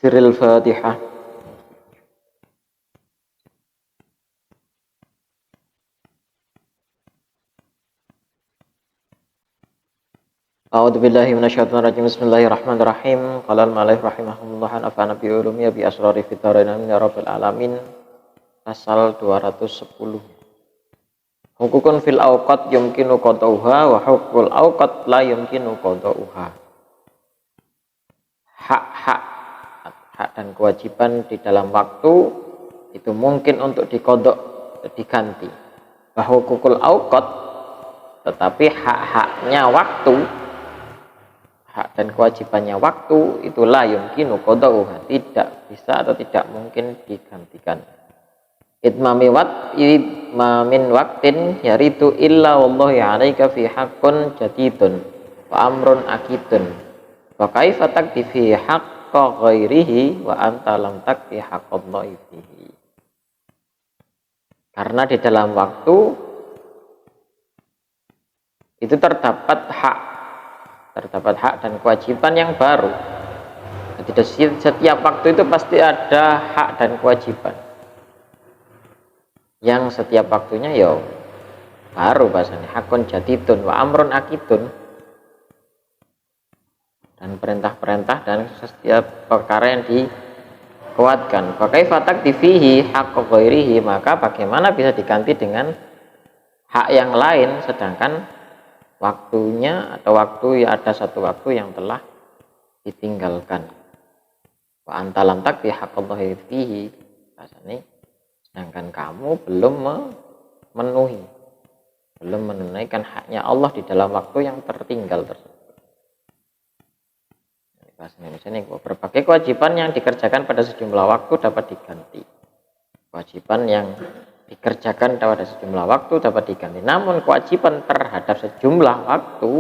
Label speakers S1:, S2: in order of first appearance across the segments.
S1: Siril Fatihah. A'udzubillahi minasyaitonirrajim. Bismillahirrahmanirrahim. Qala al-mu'allif rahimahullah nafa'ana bi ulumi bi asrari fid dharain amin ya rabbal alamin. Pasal 210. Hukukun fil awqat yumkinu qadauha wa hukul awqat la yumkinu qadauha. Hak dan kewajiban di dalam waktu itu mungkin untuk dikodok, diganti. Wa hukukul awqat, tetapi hak-haknya waktu, hak dan kewajibannya waktu itulah yumkinu qadauha, tidak bisa atau tidak mungkin digantikan. Idmamin waktin yaridu illa wallahi alaika fi haqqun jadidun wa amrun akidun wa kaifa takdi fi haqqa ghairihi wa anta lam takdi haqqallahi fihi. Karena di dalam waktu itu terdapat hak dan kewajiban yang baru. Jadi setiap waktu itu pasti ada hak dan kewajiban yang setiap waktunya ya baru, bahasanya hakun jadidun wa amrun akidun, dan perintah-perintah dan setiap perkara yang dikuatkan. Pakai fatak difihi haqqa ghairihi, maka bagaimana bisa diganti dengan hak yang lain sedangkan waktunya atau waktu ya ada satu waktu yang telah ditinggalkan. Wa antalam takdi haqqallahi fihi, bahasanya sedangkan kamu belum memenuhi, belum menunaikan haknya Allah di dalam waktu yang tertinggal tersebut. Bahasa Indonesia ini, berbagai kewajiban yang dikerjakan pada sejumlah waktu dapat diganti. Kewajiban yang dikerjakan pada sejumlah waktu dapat diganti. Namun kewajiban terhadap sejumlah waktu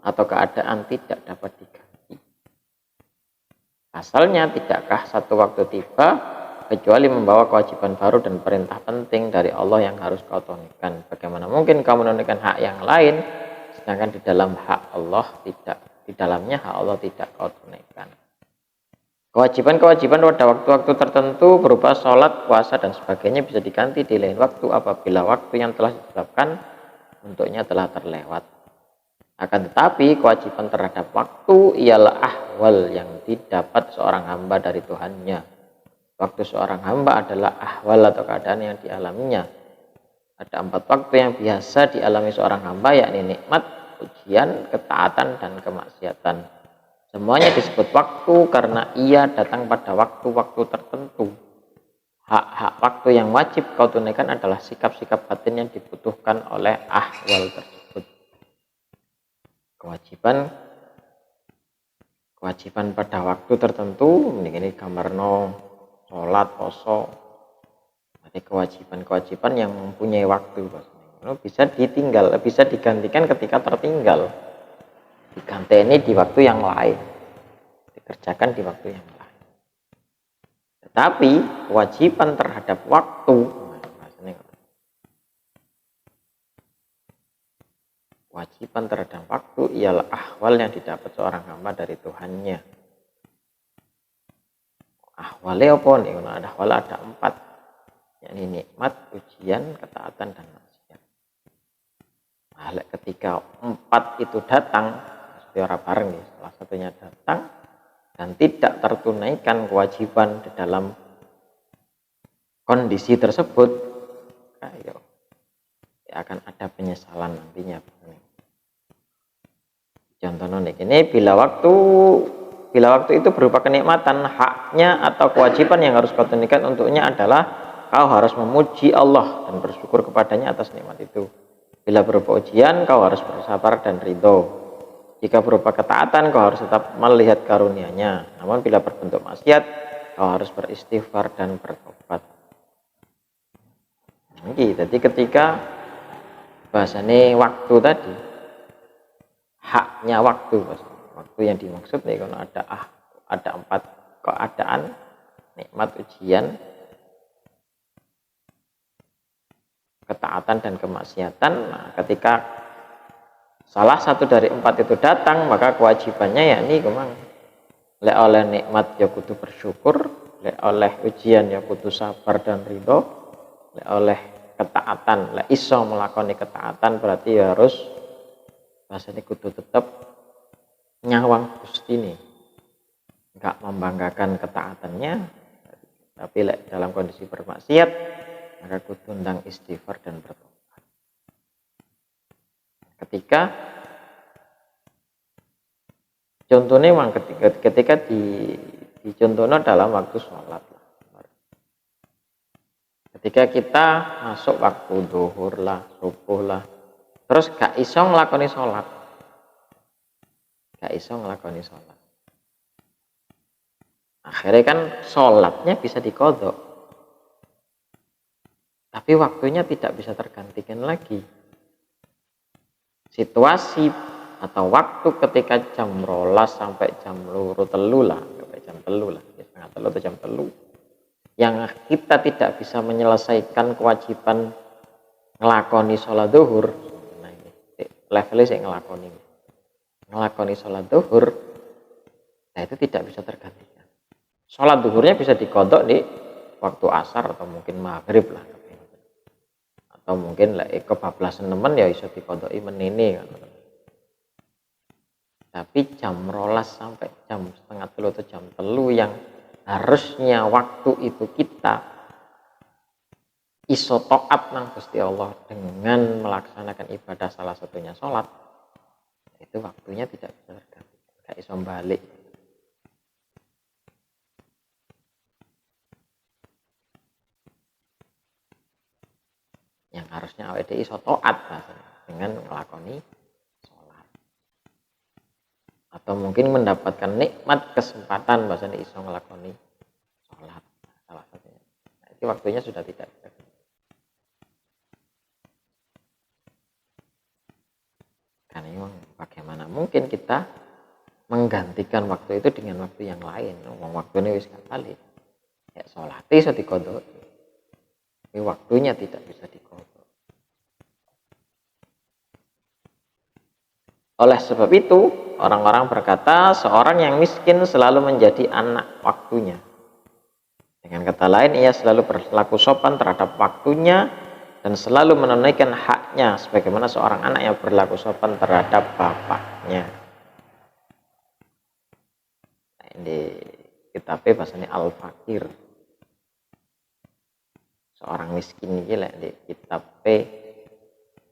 S1: atau keadaan tidak dapat diganti. Asalnya, tidakkah satu waktu tiba kecuali membawa kewajiban baru dan perintah penting dari Allah yang harus kau tunaikan. Bagaimana mungkin kau menunaikan hak yang lain sedangkan di dalam hak Allah tidak, di dalamnya hak Allah tidak kau tunaikan. Kewajiban-kewajiban pada waktu-waktu tertentu berupa sholat, puasa dan sebagainya bisa diganti di lain waktu apabila waktu yang telah ditetapkan untuknya telah terlewat. Akan tetapi kewajiban terhadap waktu ialah ahwal yang didapat seorang hamba dari Tuhannya. Waktu seorang hamba adalah ahwal atau keadaan yang dialaminya. Ada 4 waktu yang biasa dialami seorang hamba, yakni nikmat, ujian, ketaatan, dan kemaksiatan. Semuanya disebut waktu karena ia datang pada waktu-waktu tertentu. Hak-hak waktu yang wajib kau tunaikan adalah sikap-sikap batin yang dibutuhkan oleh ahwal tersebut. Kewajiban pada waktu tertentu, ini gambarno sholat, poso, ada kewajiban-kewajiban yang mempunyai waktu, bisa ditinggal, bisa digantikan ketika tertinggal, diganti ini di waktu yang lain, dikerjakan di waktu yang lain. Tetapi kewajiban terhadap waktu, kewajiban terhadap waktu ialah ahwal yang didapat seorang hamba dari Tuhannya. Ahwalnya apa nih? Ahwal ada 4, yakni nikmat, ujian, ketaatan, dan maksiat. Nah, ketika 4 itu datang, seperti orang bareng nih, salah satunya datang dan tidak tertunaikan kewajiban di dalam kondisi tersebut, ya akan ada penyesalan nantinya. Contohnya ini, bila waktu itu berupa kenikmatan, haknya atau kewajiban yang harus kau tunaikan untuknya adalah kau harus memuji Allah dan bersyukur kepadanya atas nikmat itu. Bila berupa ujian, kau harus bersabar dan ridho. Jika berupa ketaatan, kau harus tetap melihat karunia-Nya. Namun bila berbentuk maksiat, kau harus beristighfar dan bertobat. Jadi ketika bahasanya waktu tadi, haknya waktu yang dimaksud nih, kalau ada 4 keadaan, nikmat, ujian, ketaatan, dan kemaksiatan. Nah, ketika salah satu dari 4 itu datang, maka kewajibannya yakni Lek oleh nikmat ya kudu bersyukur, lek oleh ujian ya kudu sabar dan ridho, lek oleh ketaatan, lek iso melakoni ketaatan berarti ya harus rasanya kudu tetap nyawang Gusti ini, enggak membanggakan ketaatannya, tapi lek dalam kondisi bermaksiat maka kudu ndang istighfar dan bertobat. Ketika contohnya memang ketika di contohnya dalam waktu sholat. Ketika kita masuk waktu duhur lah, subuh lah, terus gak iso ngelakoni sholat. Gak iso ngelakoni sholat. Akhirnya kan sholatnya bisa dikodok. Tapi waktunya tidak bisa tergantikan lagi. Situasi atau waktu ketika jam rolas sampai jam luru telu lah, sampai jam telu lah, setengah telu atau jam telu, yang kita tidak bisa menyelesaikan kewajiban ngelakoni sholat duhur, nah ini levelnya saya ngelakoni sholat duhur, nah itu tidak bisa tergantikan. Sholat duhurnya bisa dikodok di waktu asar atau mungkin maghrib lah, atau mungkin lah kebablasan nemen ya bisa dikodoki menini kan. Tapi jam rolas sampai jam setengah telu atau jam telu yang harusnya waktu itu kita iso taat nang Gusti Allah dengan melaksanakan ibadah salah satunya sholat, itu waktunya tidak bisa terganti, gak iso balik. Yang harusnya awake dhewe iso taat dengan melakoni atau mungkin mendapatkan nikmat kesempatan bahasanya iso ngelakoni sholat salah satunya. Nah, itu waktunya sudah tidak bisa. Karena memang bagaimana mungkin kita menggantikan waktu itu dengan waktu yang lain. Ngomong waktu ini wis balik. Ya sholat iso dikodok. Tapi waktunya tidak bisa dikodok. Oleh sebab itu, orang-orang berkata seorang yang miskin selalu menjadi anak waktunya. Dengan kata lain, ia selalu berlaku sopan terhadap waktunya dan selalu menunaikan haknya sebagaimana seorang anak yang berlaku sopan terhadap bapaknya. Nah, di kitabnya bahasanya Al-Fakir. Seorang miskin ini lah di kitabnya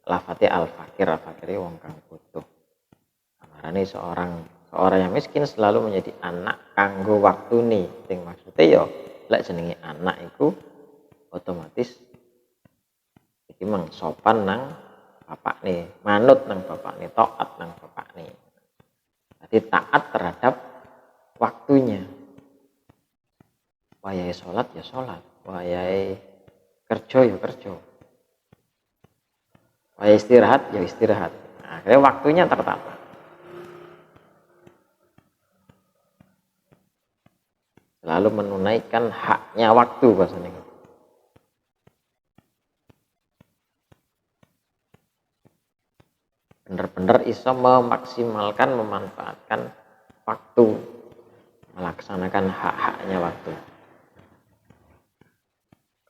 S1: lafadznya Al-Fakir. Al-Fakir wong kang butuh. Karena seorang yang miskin selalu menjadi anak kanggo waktu nih. Sing maksudnya ya lek jenenge anak itu otomatis iki mang sopan nang bapak nih, manut nang bapak nih, taat nang bapak nih. Jadi taat terhadap waktunya. Wayahe sholat ya sholat, wayahe kerja ya kerja, wayahe istirahat ya istirahat. Nah, akhirnya waktunya tertata. Lalu menunaikan haknya waktu bahasanya. Benar-benar iso memaksimalkan, memanfaatkan waktu, melaksanakan hak-haknya waktu.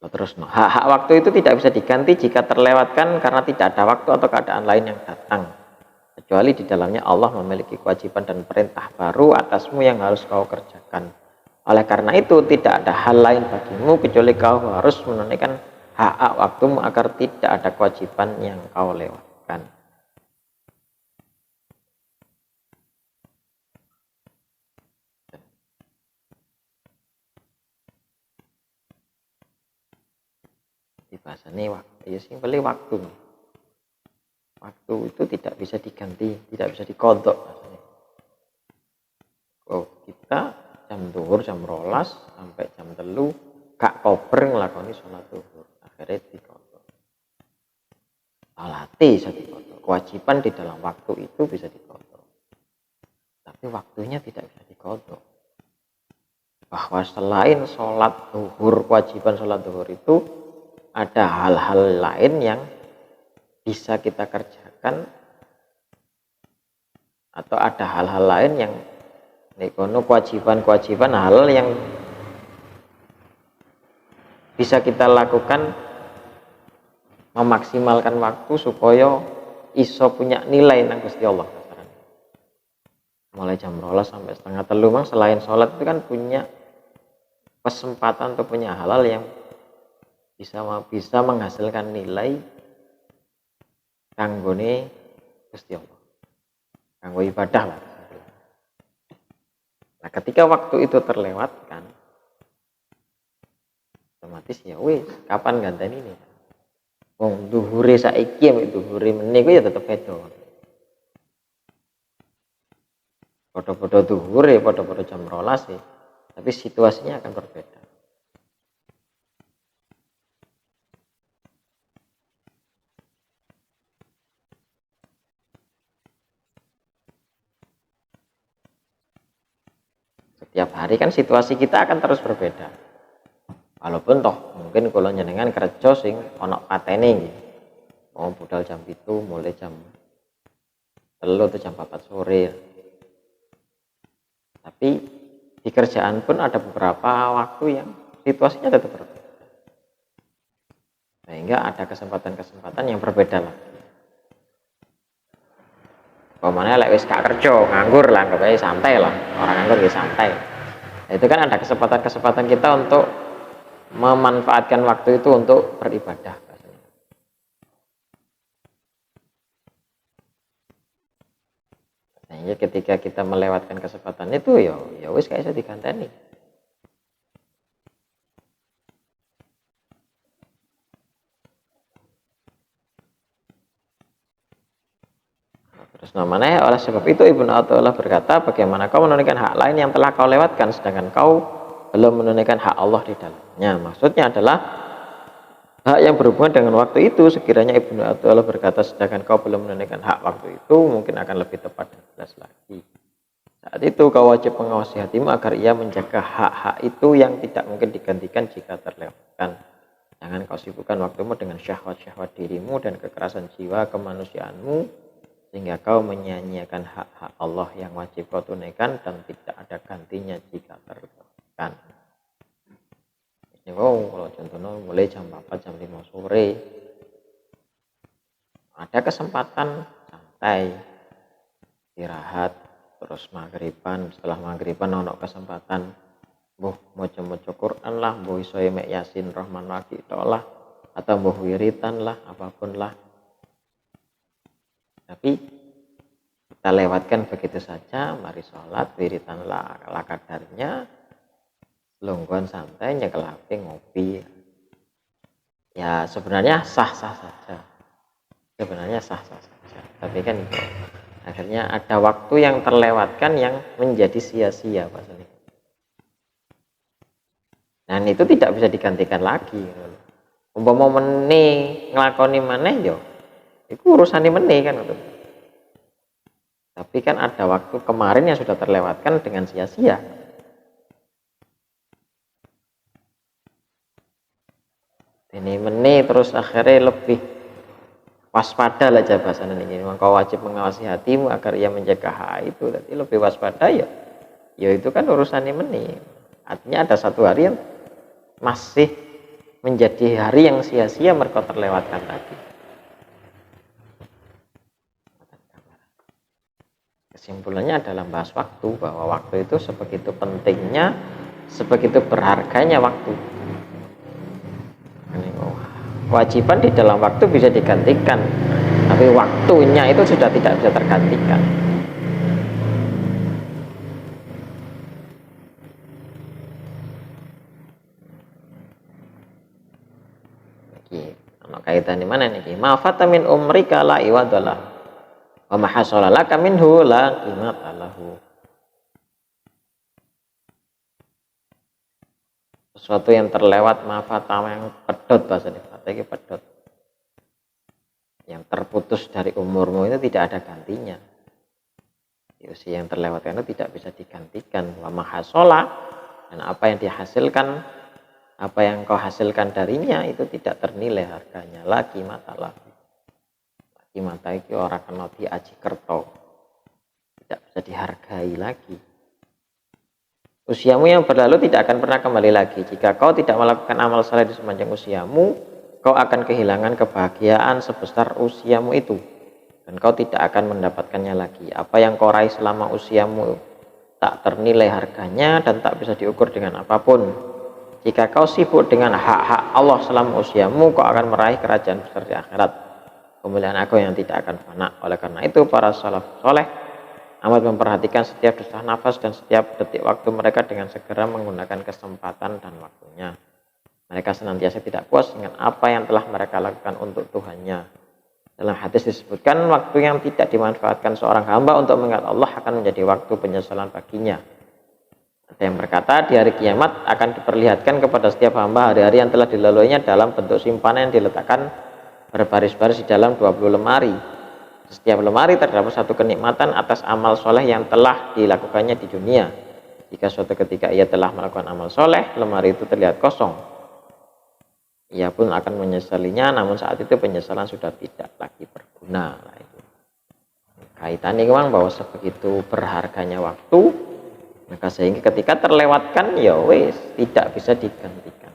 S1: Terus hak-hak waktu itu tidak bisa diganti jika terlewatkan karena tidak ada waktu atau keadaan lain yang datang. Kecuali di dalamnya Allah memiliki kewajiban dan perintah baru atasmu yang harus kau kerjakan. Oleh karena itu tidak ada hal lain bagimu kecuali kau harus menunaikan hak waktumu agar tidak ada kewajiban yang kau lewatkan. Di bahasanya waktu, ya simpelnya waktu. Waktu itu tidak bisa diganti, tidak bisa dikodok. Oh, kita jam duhur jam rolas sampai jam telu gak kober ngelakoni sholat duhur, akhirnya dikodok. Sholat bisa dikodok, kewajiban di dalam waktu itu bisa dikodok, tapi waktunya tidak bisa dikodok. Bahwa selain sholat duhur, kewajiban sholat duhur itu ada hal-hal lain yang bisa kita kerjakan, atau ada hal-hal lain yang nek kono kewajiban hal yang bisa kita lakukan memaksimalkan waktu supaya iso punya nilai nang Gusti Allah. Mulai jam 12 sampai setengah telu, memang selain sholat itu kan punya kesempatan atau punya halal yang bisa menghasilkan nilai kanggone Gusti Allah, kanggo ibadah lah. Nah, ketika waktu itu terlewatkan, otomatis ya wis, kapan ganteni ini? Wong duhure saiki ambek duhure meneh kuwi ya tetep beda. Padha-padha duhure, padha-padha jam 12 sih, tapi situasinya akan berbeda. Setiap hari kan situasi kita akan terus berbeda. Walaupun toh mungkin kalau nyenengan kerja sing ana patene nggih. Oh, budal jam itu mulai jam 3 atau jam 4 sore. Tapi di kerjaan pun ada beberapa waktu yang situasinya tetap berbeda. Sehingga ada kesempatan-kesempatan yang berbeda lah. Pemane lek wis gak kerja, nganggur lah, anggap aja santai lah. Orang nganggur ya santai. Nah, itu kan ada kesempatan-kesempatan kita untuk memanfaatkan waktu itu untuk beribadah. Nah, ya ketika kita melewatkan kesempatan itu ya wis kayak iso diganteni. Terus namanya oleh sebab itu Ibnu Athaillah berkata, bagaimana kau menunaikan hak lain yang telah kau lewatkan sedangkan kau belum menunaikan hak Allah di dalamnya. Maksudnya adalah hak yang berhubungan dengan waktu itu. Sekiranya Ibnu Athaillah berkata sedangkan kau belum menunaikan hak waktu itu, mungkin akan lebih tepat dan jelas lagi. Saat itu kau wajib mengawasi hatimu agar ia menjaga hak-hak itu yang tidak mungkin digantikan jika terlewatkan. Jangan kau sibukkan waktumu dengan syahwat-syahwat dirimu dan kekerasan jiwa kemanusiaanmu, sehingga kau menyia-nyiakan hak-hak Allah yang wajib kau tunaikan dan tidak ada gantinya jika terlewatkan. Kalau contohnya mulai jam 4 jam 5 sore ada kesempatan santai istirahat, terus maghriban, setelah maghriban ono kesempatan maca Quran lah, mbuh iso mek Yasin Rahman Rahim lah, atau mbuh wiritan lah, apapun lah. Tapi kita lewatkan begitu saja, mari sholat, wiritan lah kadarnya, longguan santai, nyekel HP, ngopi. Ya sebenarnya sah-sah saja. Sebenarnya sah-sah saja. Tapi kan itu, akhirnya ada waktu yang terlewatkan yang menjadi sia-sia Pak Sani. Dan itu tidak bisa digantikan lagi. Umpama meneh nglakoni maneh yo, itu urusane meneh kan. Tapi kan ada waktu kemarin yang sudah terlewatkan dengan sia-sia. Ini meneh terus akhirnya lebih waspada lah bahasanya ini. Maka wajib mengawasi hatimu agar ia menjaga hak itu. Jadi lebih waspada ya. Ya itu kan urusannya meneh. Artinya ada satu hari yang masih menjadi hari yang sia-sia mereka terlewatkan tadi. Kesimpulannya adalah bahas waktu, bahwa waktu itu sebegitu pentingnya, sebegitu berharganya waktu. Kewajiban di dalam waktu bisa digantikan, tapi waktunya itu sudah tidak bisa tergantikan. Kaitan di mana nih? Ma fata min umrika la iwadalah wa ma hasala laka minhu la qimata lahu. Sesuatu yang terlewat, ma fata yang pedot, bahasa ini fata ini pedot, yang terputus dari umurmu itu tidak ada gantinya. Usia yang terlewatkan itu tidak bisa digantikan. Wa ma hasala, dan apa yang dihasilkan, apa yang kau hasilkan darinya itu tidak ternilai harganya. Lagi mata lagi. Lagi mata itu orang kena diaji kerto. Tidak bisa dihargai lagi. Usiamu yang berlalu tidak akan pernah kembali lagi. Jika kau tidak melakukan amal saleh di sepanjang usiamu, kau akan kehilangan kebahagiaan sebesar usiamu itu. Dan kau tidak akan mendapatkannya lagi. Apa yang kau raih selama usiamu tak ternilai harganya dan tak bisa diukur dengan apapun. Jika kau sibuk dengan hak-hak Allah selama usiamu, kau akan meraih kerajaan besar di akhirat. Kemuliaan aku yang tidak akan fana. Oleh karena itu, para salaf soleh amat memperhatikan setiap desah nafas dan setiap detik waktu mereka dengan segera menggunakan kesempatan dan waktunya. Mereka senantiasa tidak puas dengan apa yang telah mereka lakukan untuk Tuhannya. Dalam hadis disebutkan, waktu yang tidak dimanfaatkan seorang hamba untuk mengingat Allah akan menjadi waktu penyesalan baginya. Ada yang berkata, di hari kiamat akan diperlihatkan kepada setiap hamba hari-hari yang telah dilaluinya dalam bentuk simpanan yang diletakkan berbaris-baris di dalam 20 lemari. Setiap lemari terdapat satu kenikmatan atas amal soleh yang telah dilakukannya di dunia. Jika suatu ketika ia telah melakukan amal soleh, lemari itu terlihat kosong. Ia pun akan menyesalinya, namun saat itu penyesalan sudah tidak lagi berguna. Kaitannya memang bahwa sebegitu berharganya waktu, maka sehingga ketika terlewatkan, ya wes tidak bisa digantikan.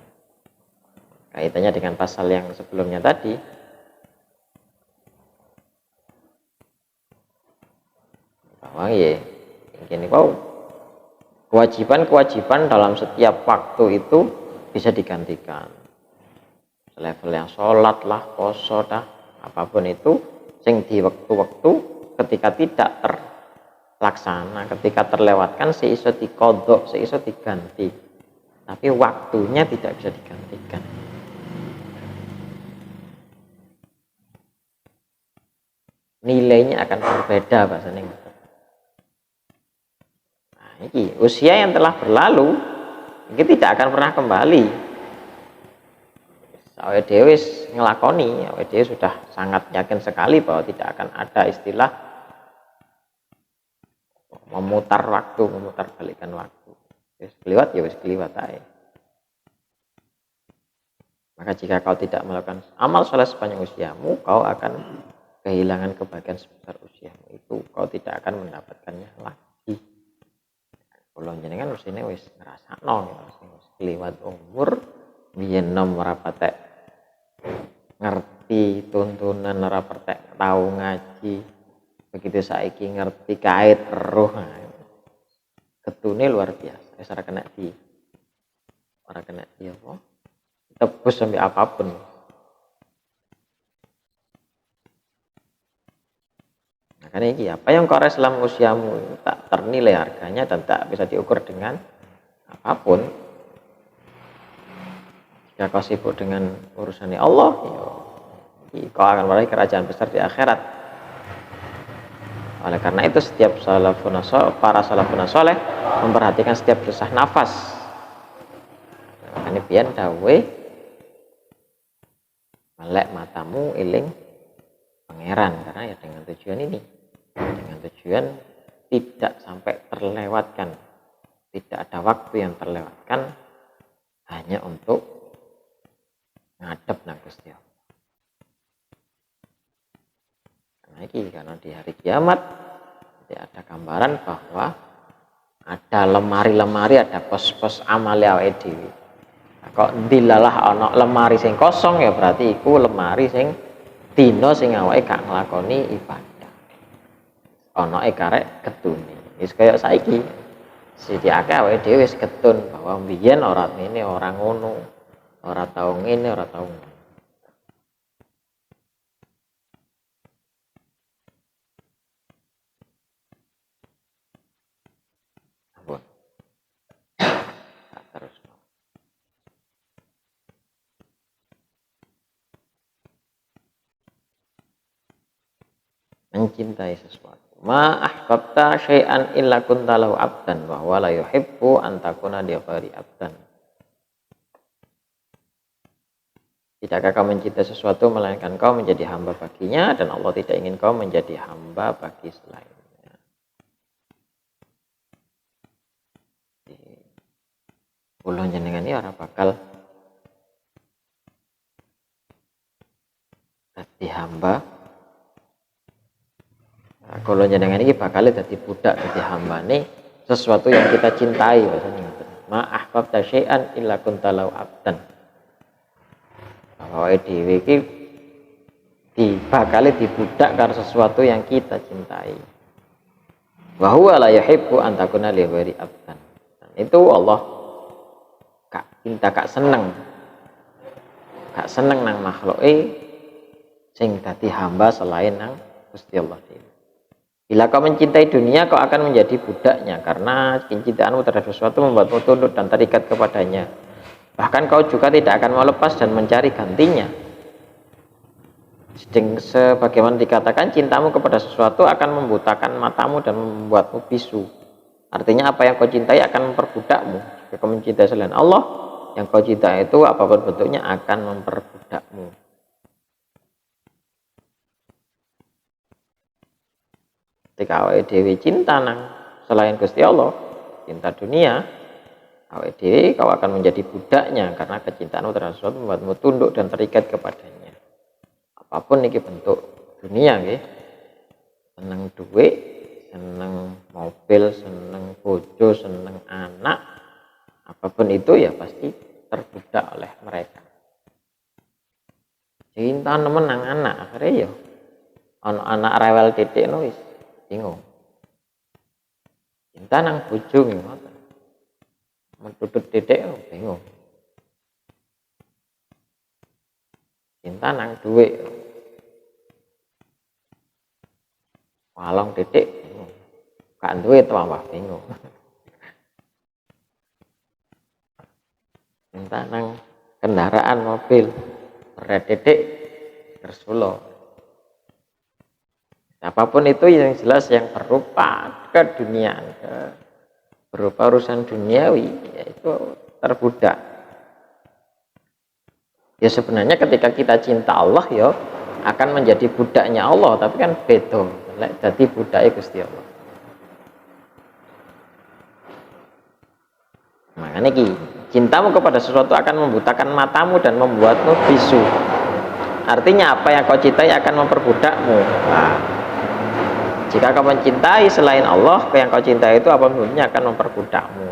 S1: Kaitannya dengan pasal yang sebelumnya tadi. Bahwa ya ini kewajiban-kewajiban dalam setiap waktu itu bisa digantikan. Level yang sholat lah, poso dah, apapun itu, sing di waktu-waktu ketika tidak terlaksana, ketika terlewatkan seiso dikodok, seiso diganti. Tapi waktunya tidak bisa digantikan. Nilainya akan berbeda bahasanya. Ini usia yang telah berlalu ini tidak akan pernah kembali. Awake dhewe ngelakoni, awake dhewe sudah sangat yakin sekali bahwa tidak akan ada istilah memutar waktu, memutar balikan waktu. Wis kliwat ya wis kliwat ae. Maka jika kau tidak melakukan amal soleh sepanjang usiamu, kau akan kehilangan kebahagiaan sebesar usiamu itu. Kau tidak akan mendapatkannya lagi. Kalau jenengan mestine wis ngrasakno wis kliwat umur biyen nom ora patek ngerti tuntunan, ora patek tahu ngaji, begitu saiki ngerti kait roh, ketune luar biasa. Wis ora kena di apa tebus sampai apapun. Karena ini apa yang kau raih selama usiamu tak ternilai harganya dan tak bisa diukur dengan apapun. Jika kau sibuk dengan urusan Allah, kau akan meraih kerajaan besar di akhirat. Oleh karena itu setiap para salafun soleh memperhatikan setiap desah nafas. Makanya pian dawe melek matamu eling pangeran, karena ya dengan tujuan ini. Dengan tujuan tidak sampai terlewatkan, tidak ada waktu yang terlewatkan hanya untuk ngadep nang Gusti Allah. Karena di hari kiamat ada gambaran bahwa ada lemari-lemari, ada pos-pos amal awake dhewe. Kok ndilalah ana lemari sing kosong ya berarti iku lemari sing dina sing awake gak nglakoni ibadah. Ana karek ketune. Wis kaya saiki. Sithik awake dhewe wis ketun bahwa mbiyen ora ngene, ora ngono. Ora tau ngene, ora tau ngono. Ampun. Terus. Mencintai sesuatu. Ma ahbabta syai'an illa kunta lahu abdan wa huwa la yuhibbu an takuna li ghairi abdan. Tidakkah kau mencintai sesuatu melainkan kau menjadi hamba baginya, dan Allah tidak ingin kau menjadi hamba bagi selainnya. Kula jenengan iki ora bakal dadi hamba. Kalau jenengan ini bakal dadi budak, dadi hambane sesuatu yang kita cintai. ma ahbabta syai'an illa kuntalau abdan. Bahwa dhewe iki bakal dibudak karo sesuatu yang kita cintai. Wa huwa la yuhibbu an takuna li ghairi abdan. Dan itu Allah gak cinta, gak seneng nang makhluke sing dadi hamba selain nang Gusti Allah dhewe. Bila kau mencintai dunia, kau akan menjadi budaknya, karena kecintaanmu terhadap sesuatu membuatmu tunduk dan terikat kepadanya. Bahkan kau juga tidak akan mau lepas dan mencari gantinya. Sebagaimana dikatakan, cintamu kepada sesuatu akan membutakan matamu dan membuatmu bisu. Artinya apa yang kau cintai akan memperbudakmu. Jika kau mencintai selain Allah, yang kau cintai itu apapun bentuknya akan memperbudakmu. Ketika awake dhewe cinta nang selain Gusti Allah, cinta dunia, awake dhewe kau akan menjadi budaknya, karena kecintaanmu terhadap sesuatu membuatmu tunduk dan terikat kepadanya. Apapun ini bentuk dunia nggih. Seneng duit, seneng mobil, seneng bojo, seneng anak, apapun itu ya pasti terbudak oleh mereka. Cinta nemen nang anak, akhirnya ya ana anak rewel titik no wis bingung. Cinta nang bojo ngoten. Mentutut titik bingung. Cinta nang duit. Walong titik bingung. Gak duwe tambah bingung. Cinta nang kendaraan mobil. Red titik tersulo. Apapun itu yang jelas yang berupa keduniaan, berupa urusan duniawi, yaitu terbudak. Ya sebenarnya ketika kita cinta Allah ya akan menjadi budaknya Allah, tapi kan beda, jadi budaknya Gusti Allah. Makanya cintamu kepada sesuatu akan membutakan matamu dan membuatmu bisu. Artinya apa yang kau cintai akan memperbudakmu. Nah, jika kau mencintai selain Allah, yang kau cintai itu apa bentuknya akan memperbudakmu.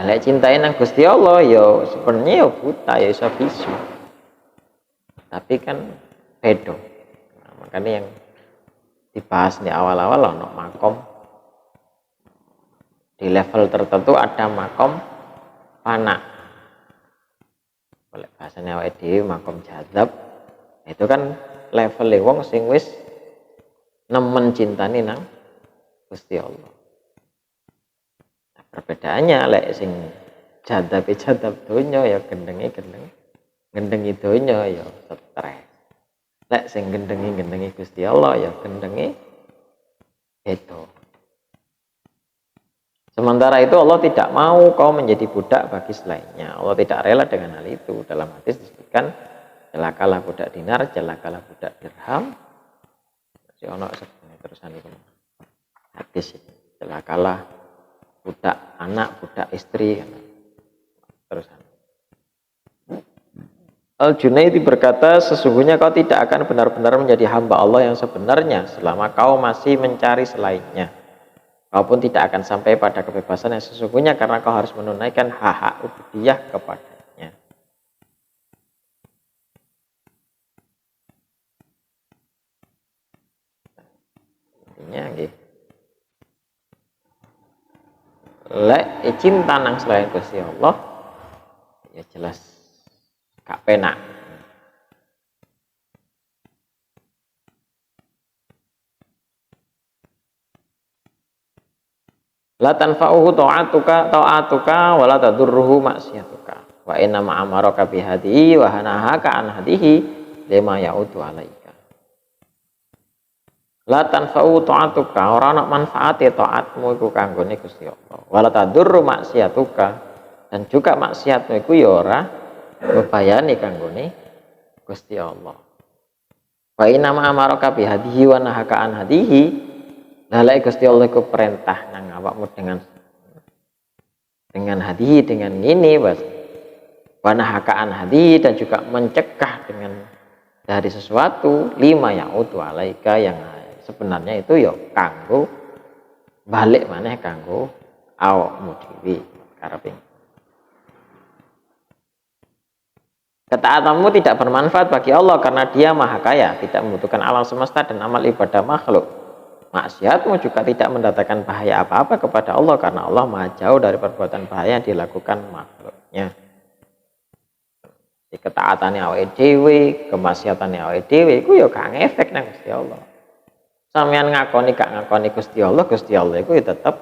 S1: Lek cintai nang Gusti Allah, ya sebenarnya ya buta, ya iso bisu. Tapi kan beda. Nah, makanya yang dibahas di awal-awal ono makom. Di level tertentu ada makom fana. Oleh bahasanya awake dhewe makom jadzab. Itu kan level wong sing wis nemen cintane nang Gusti Allah. Nah, perbedaannya lek sing jadab donya ya gendengi donya ya stres. Lek sing gendengi Gusti Allah ya gendengi itu. Sementara itu Allah tidak mau kau menjadi budak bagi selainnya. Allah tidak rela dengan hal itu. Dalam hadis disebutkan celakalah budak dinar, celakalah budak dirham. Ono terusan itu hadis celakalah budak anak, budak istri terusan. Al-Junaidi berkata, sesungguhnya kau tidak akan benar-benar menjadi hamba Allah yang sebenarnya selama kau masih mencari selainnya. Kau pun tidak akan sampai pada kebebasan yang sesungguhnya karena kau harus menunaikan hak-hak ubudiyah kepadanya. Nggih. Lek cinta nang selain Gusti Allah ya jelas gak penak. La tanfa'uhu ta'atuka wa la tadurruhu maksiyatuka. Wa inna ma'amaraka bihadihi wa hanahaka an hadihi lima ya'udu alaika. La tanfa'u ta'atuka, ora ana manfaate taatmu iku kanggone Gusti Allah. Wala tadurru maksiatuka, dan juga maksiatmu iku ya ora bebayani kanggone Gusti Allah. Wa inna ma amaraka bi hadihi wa nahaka an hadihi. Lah lek Gusti Allah iku perintah nang awakmu dengan hadihi, dengan ini bas. Wa nahaka an hadihi, dan juga mencegah dengan dari sesuatu lima ya'udu alaika yang sebenarnya itu ya kanggo balik maneh kanggo awakmu dhewe. kareping. Ketaatanmu tidak bermanfaat bagi Allah karena Dia Maha Kaya, tidak membutuhkan alam semesta dan amal ibadah makhluk. Maksiatmu juga tidak mendatangkan bahaya apa-apa kepada Allah karena Allah Maha jauh dari perbuatan bahaya yang dilakukan makhluknya. Di ketaatannya awake dhewe, kemaksiatannya awake dhewe iku ya gak ngefek nang Gusti Allah. Sampeyan ngakoni gak ngakoni Gusti Allah iku ya tetep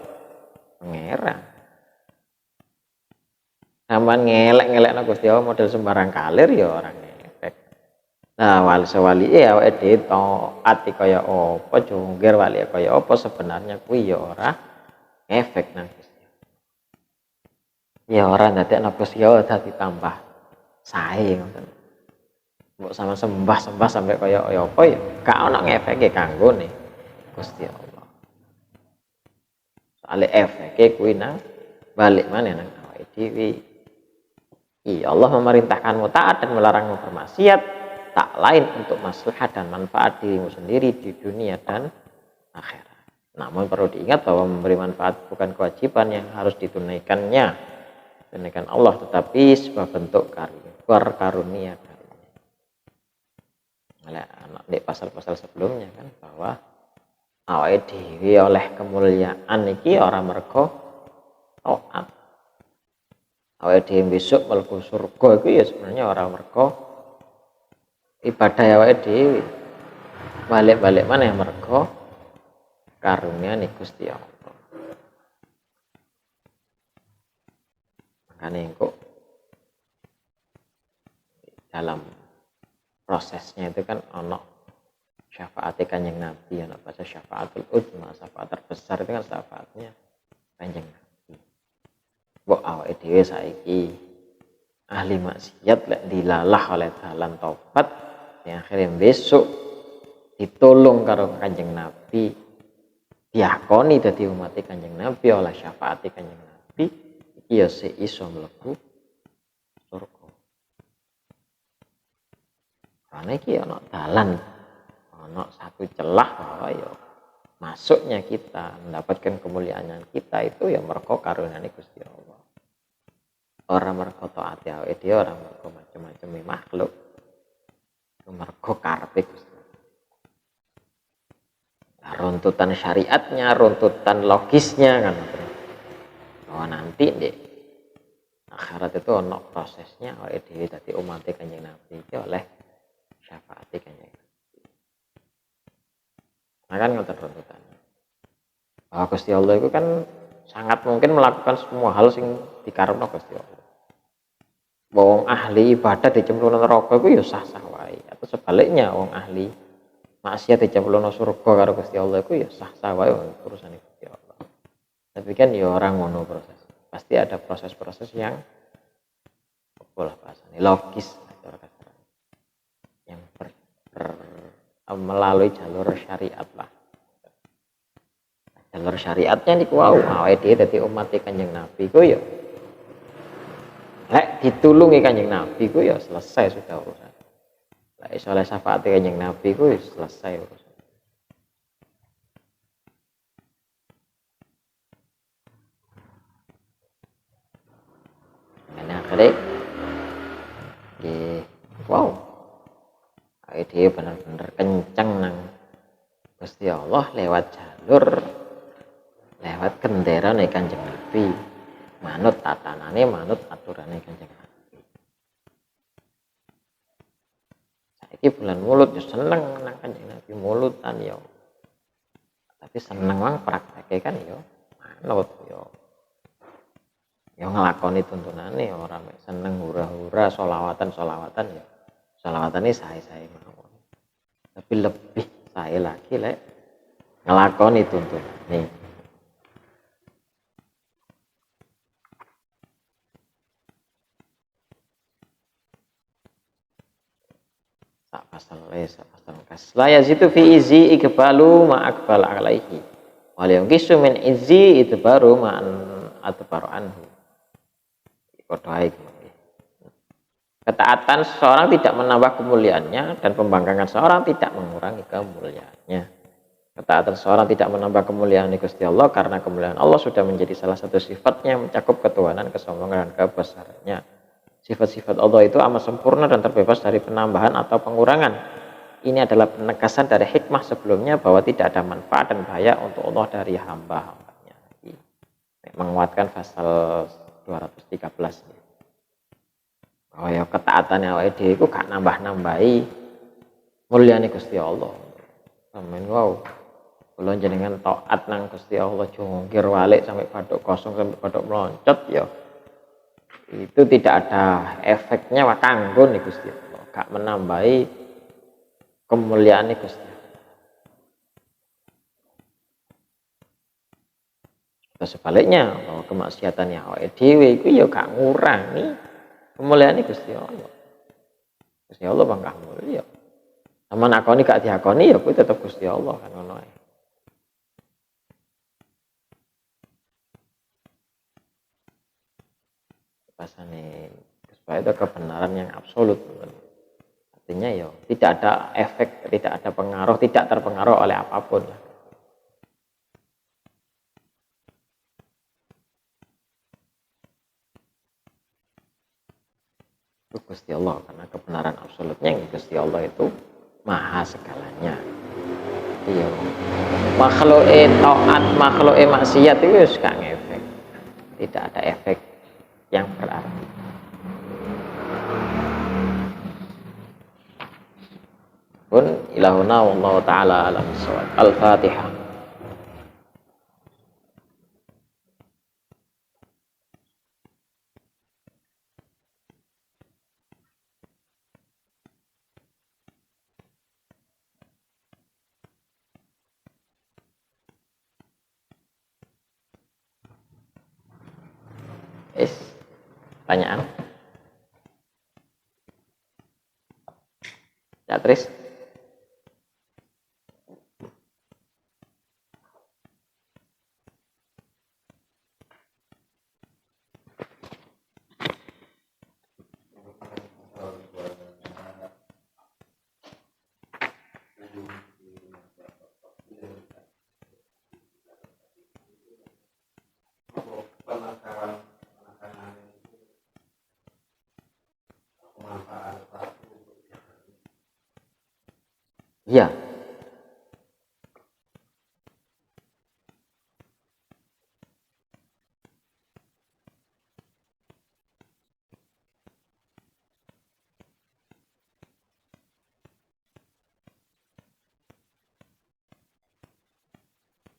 S1: pangeran. Sampeyan ngelek-ngelekno Gusti Allah model sembarang kalir ya orang ngefek. Nah, wali awake dhewe taat kaya apa, jongger wali kaya apa sebenarnya kuwi ya ora efek nang Gusti Allah. Ya ora ndadekno Gusti Allah dadi tambah sae ngoten. Mbok sama sembah sampai kaya apa ya gak ono ngefeke kanggone Gusti Allah. Soale efeke kuwi nang balik maneh nang awake dhewe. Iya, Allah memerintahkanmu taat dan melarangmu bermaksiat tak lain untuk maslahat dan manfaat dirimu sendiri di dunia dan akhirat. Namun perlu diingat bahwa memberi manfaat bukan kewajiban yang harus tunaikan Allah, tetapi sebuah bentuk karunia. Di pasal-pasal sebelumnya kan bahwa awake dhewe oleh kemuliaan iki ora mergo taat. Awake dhewe besok mlebu surga iku ya sebenarnya ora mergo ibadah awake dhewe. Balik-balik maneh mergo karunia Gusti Allah. Makane kok dalam prosesnya itu kan ono syafaat Kanjeng Nabi, ono baca syafaatul uzma, syafaat terbesar itu kan syafaatnya Kanjeng Nabi. Mbok awake dhewe saiki ahli maksiat lek dilalah oleh dalan tobat yang akhirnya besok ditolong karo Kanjeng Nabi, diakoni dadi umat Kanjeng Nabi oleh syafaat Kanjeng Nabi, iki ya sik iso mlebu surga. Karena iki ana dalan, ana satu celah bahwa ya masuknya kita mendapatkan kemuliaan kita itu ya mergo karunia Gusti Allah. Orang mergo taat awake dhewe, orang mergo macam-macam makhluk. Mergo karepe Gusti Allah. Nah, runtutan syariatnya, runtutan logisnya kan. Oh nanti deh akhirat itu ono prosesnya awake dhewe dadi umat Kanjeng Nabi iki oleh syafaat Kanjeng Nabi. Nah kan ngoten runtutannya. Bahwa Gusti Allah itu kan sangat mungkin melakukan semua hal sing dikarepno Gusti Allah. Wong ahli ibadah dicemplungno neraka iku ya sah-sah wae. Atau sebaliknya wong ahli maksiat dicemplungno surga karo Gusti Allah iku ya sah-sah wae urusane Gusti Allah. Tapi kan ya orang ngono proses. Pasti ada proses-proses yang apa bahasane logis yang melalui jalur syariat lah. Jalur syariatnya niku wau awake dhewe dadi umat Kanjeng Nabi ku ya lek ditulungi Kanjeng Nabi ku ya selesai sudah urusan. Lek iso oleh syafaat Kanjeng Nabi ku ya selesai urusan. Nah, akhirnya wow awake dhewe bener-bener kenceng nang Gusti Allah lewat gendera nih Kanjeng Nabi, manut tatanane, manut aturane Kanjeng Nabi. Saiki bulan mulut ya seneng nang Kanjeng Nabi mulutan ya. Tapi seneng wong prakteke kan ya manut ya. Ya nglakoni tuntunane ora mek seneng hura-hura selawatan ya. Selawatane sae-sae mawon. Tapi lebih sae lagi lek nglakoni tuntunane. La yazitu fi izi ikbalu ma akbal alaihi wal yanqisu min izi idbaru ma adbaru anhu. Ketaatan seseorang tidak menambah kemuliaannya dan pembangkangan seseorang tidak mengurangi kemuliaannya. Ketaatan seorang tidak menambah kemuliaan Gusti Allah karena kemuliaan Allah sudah menjadi salah satu sifatnya yang mencakup ketuhanan, kesombongan, dan kebesarannya. Sifat-sifat Allah itu amat sempurna dan terbebas dari penambahan atau pengurangan. Ini adalah penegasan dari hikmah sebelumnya bahwa tidak ada manfaat dan bahaya untuk Allah dari hamba-hambanya. Menguatkan pasal 213 ini. Oh ya, ketaatan awake dhewe iku gak nambah-nambahi mulyane Gusti Allah. Amin. Wow. Kalau jenengan taat nang Gusti Allah jongkir walik sampai baduk kosong sampai baduk meloncat ya. Itu tidak ada efeknya kanggo nih Gusti Allah. Gak menambahi kemuliaan Gusti Allah. Atau sebaliknya, bahwa kemaksiatannya awake dhewe iku ya gak ngurangi kemuliaan Gusti Allah. Gusti Allah bangga mulia. Sama nakoni gak diakoni ya kuwi tetep Gusti Allah kan ngono ae. Pasane supaya itu kebenaran yang absolut. Artinya ya tidak ada efek, tidak ada pengaruh, tidak terpengaruh oleh apapun. Itu Gusti Allah, karena kebenaran absolutnya yang Gusti Allah itu maha segalanya. Iya. Makhluk taat, makhluk maksiat itu gak ngefek. Tidak ada efek yang berarti. Pun ilahuna wallahu taala alam shawab. Al-Fatihah. Pertanyaan? Ya, Tris. Iya.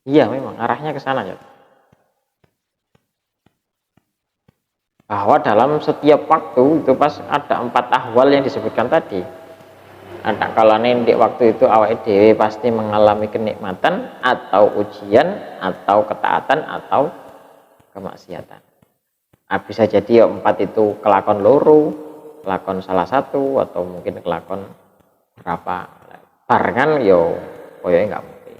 S1: Iya, memang arahnya ke sana ya. Bahwa dalam setiap waktu itu pas ada 4 ahwal yang disebutkan tadi. Ada kalane di waktu itu awake dhewe pasti mengalami kenikmatan atau ujian atau ketaatan atau kemaksiatan. Nah, bisa jadi ya 4 itu kelakon loro, kelakon salah satu atau mungkin kelakon berapa. Barengan yo koyo enggak mungkin.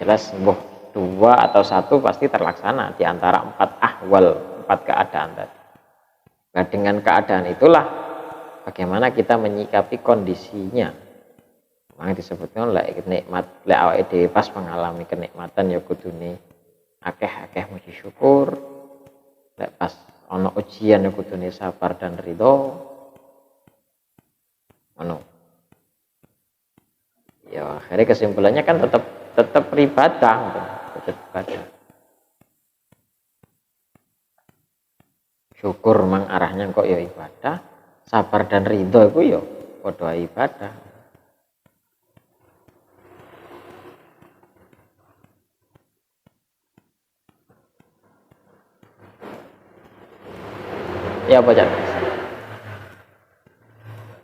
S1: Jelas mbuh 2 atau 1 pasti terlaksana di antara 4 ahwal, 4 keadaan tadi. Nah, dengan keadaan itulah bagaimana kita menyikapi kondisinya. Memang disebutkan lek nikmat, lek awake dhewe pas mengalami kenikmatan ya kudune akeh-akeh muji syukur. Lek pas ana ujian ya kudune sabar dan ridho. Ngono. Ya akhirnya kesimpulannya kan tetap ibadah, tetap ibadah. Syukur mang arahnya kok ya ibadah, sabar dan ridho itu ya padha ibadah. Ya apa Cak?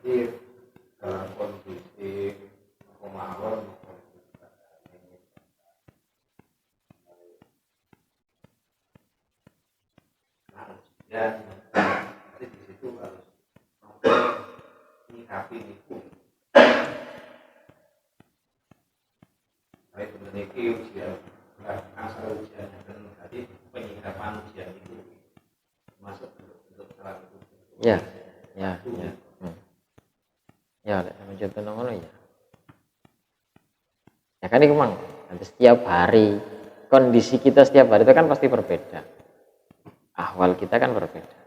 S2: Jadi dalam kondisi kemauan dan nanti di situ harus menyikapi itu. Baik memiliki ujian, asal ujian dan tadi penyikapan ujian itu masuk untuk salah satu.
S1: Ya, ya, ya. Ya lek sama contoh ngono ya. Ya kan itu memang setiap hari kondisi kita setiap hari itu kan pasti berbeda. Ahwal kita kan berbeda.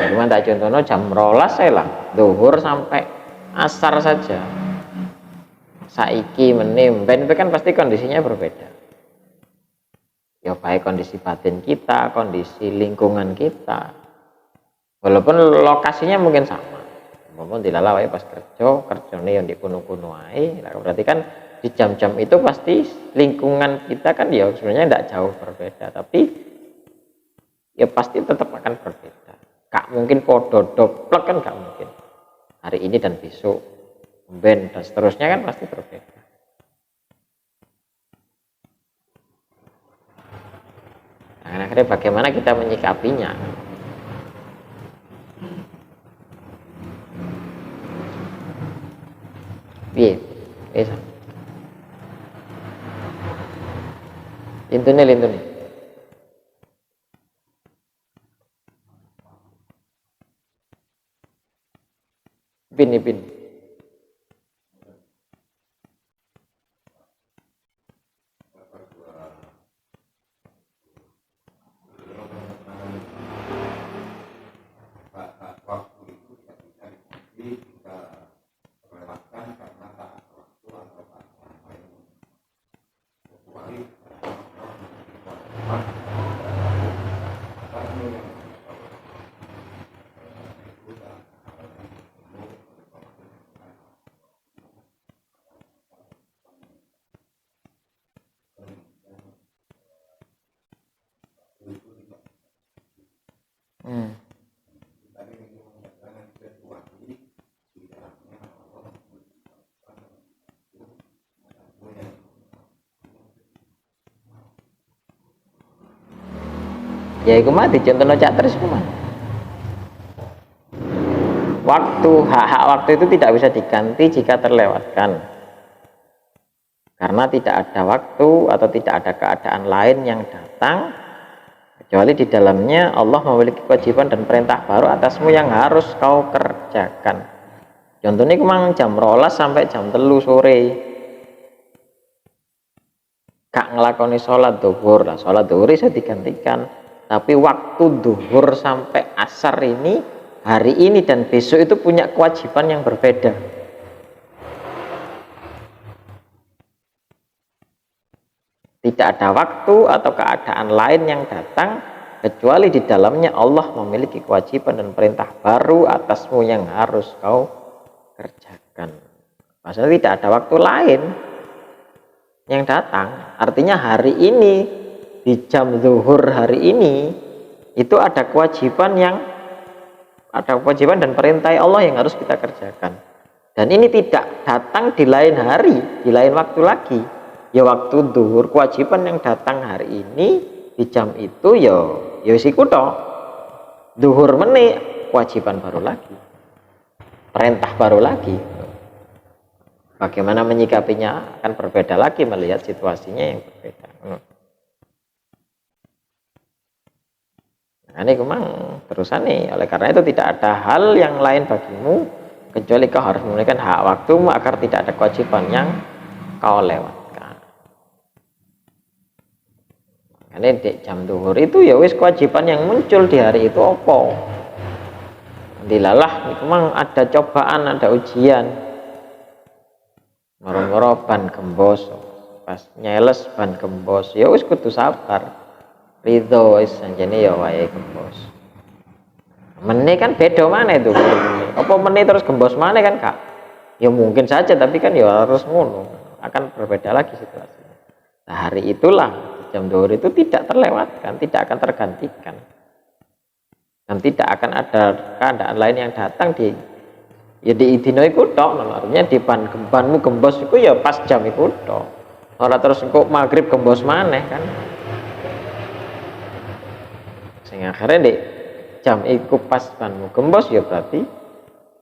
S1: Cuma tak contohnya jam rolas saya lah, zuhur sampai asar saja. Saiki menim, ben itu kan pasti kondisinya berbeda. Ya baik kondisi batin kita, kondisi lingkungan kita. Walaupun lokasinya mungkin sama. Ngomong dilalawai pas kerjane yang di kuno-kuno ae. Berarti kan di jam-jam itu pasti lingkungan kita kan ya sebenarnya tidak jauh berbeda, tapi ya pasti tetap akan berbeda. Gak mungkin podo doplek kan gak mungkin. Hari ini dan besok, ben dan seterusnya kan pasti berbeda. Nah, akhirnya bagaimana kita menyikapinya? Piye? Bisa. Lintune. Pin.
S2: Waktu itu tidak bisa dikunci jika terlewatkan karena tak ada waktu atau tak sampai kecuali
S1: Ya iku mah dicontohno cak terus iku mah. Hak waktu itu tidak bisa diganti jika terlewatkan. Karena tidak ada waktu atau tidak ada keadaan lain yang datang kecuali di dalamnya Allah memiliki kewajiban dan perintah baru atasmu yang harus kau kerjakan. Contohnya kemang jam rolas sampai jam 3 sore. Kak ngelakoni sholat duhur lah, sholat duhur bisa digantikan. Tapi waktu duhur sampai asar ini hari ini dan besok itu punya kewajiban yang berbeda. Tidak ada waktu atau keadaan lain yang datang kecuali di dalamnya Allah memiliki kewajiban dan perintah baru atasmu yang harus kau kerjakan. Maksudnya tidak ada waktu lain yang datang. Artinya hari ini di jam zuhur hari ini itu ada kewajiban dan perintah Allah yang harus kita kerjakan. Dan ini tidak datang di lain hari, di lain waktu lagi. Ya waktu zuhur kewajiban yang datang hari ini di jam itu ya siku tok. Zuhur meneh kewajiban baru lagi. Perintah baru lagi. Bagaimana menyikapinya akan berbeda lagi melihat situasinya yang berbeda. Nah, ini memang terusan nih. Oleh karena itu tidak ada hal yang lain bagimu kecuali kau harus menunaikan hak waktumu agar tidak ada kewajiban yang kau lewatkan. Karena di jam duhur itu ya wis kewajiban yang muncul di hari itu opo. Dilalah memang ada cobaan, ada ujian. Moro-moro ban gembos, pas nyeles ban gembos, ya wis kudu sabar. Ridho wis anjene ya wae gembos. Meneh kan beda mana itu? Apa meneh terus gembos mana kan Kak? Ya mungkin saja tapi kan ya harus ngono. Akan berbeda lagi situasinya. Nah, hari itulah jam duhur itu tidak terlewatkan, tidak akan tergantikan. Dan tidak akan ada keadaan lain yang datang di idino iku tok, artinya di banmu gembos iku ya pas jam iku tok. Ora terus kok maghrib gembos maneh kan. Sing akhirnya di jam iku pas banmu gembos ya berarti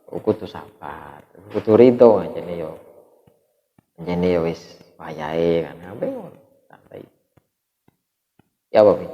S1: kudu sabar, kudu ridho anjene yo wis wayahe kan ape ngono santai. Ya apa Pi? Ya,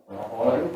S2: Kalau itu